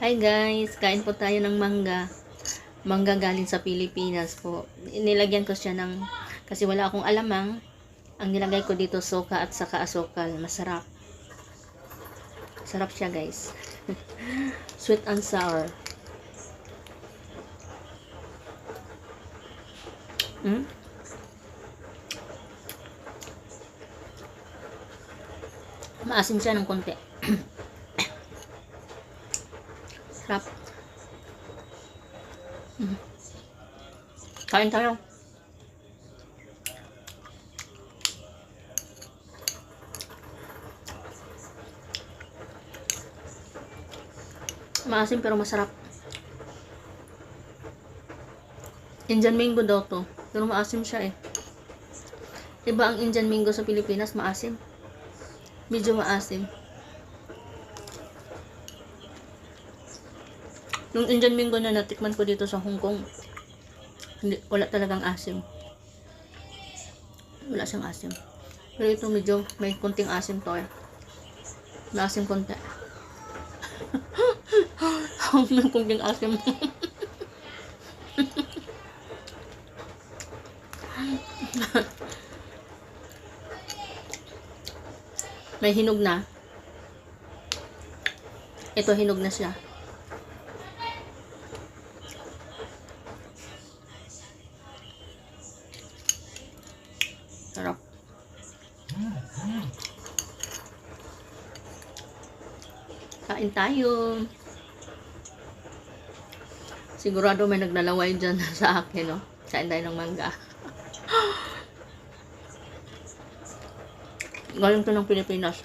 Hi guys, kain po tayo ng mangga. Mangga galing sa Pilipinas po. Nilagyan ko siya ng, kasi wala akong alamang. Ang nilagay ko dito soka at saka asukal. Masarap. Sarap siya guys. Sweet and sour. Maasim siya ng konti. Sarap. Kain tayo. Maasim pero masarap. Indian mango daw to. Pero maasim siya eh. Iba ang Indian mango sa Pilipinas, maasim. Medyo maasim. Yung Indian mango na natikman ko dito sa Hong Kong, wala talagang asim. Wala siyang asim. Pero ito medyo may konting asim to eh. May asim konti. May konting asim. May hinog na. Ito hinog na siya. Sarap. Kain tayo. Sigurado may naglalaway dyan sa akin, no? Kain tayo ng mangga. Galing to ng Pilipinas.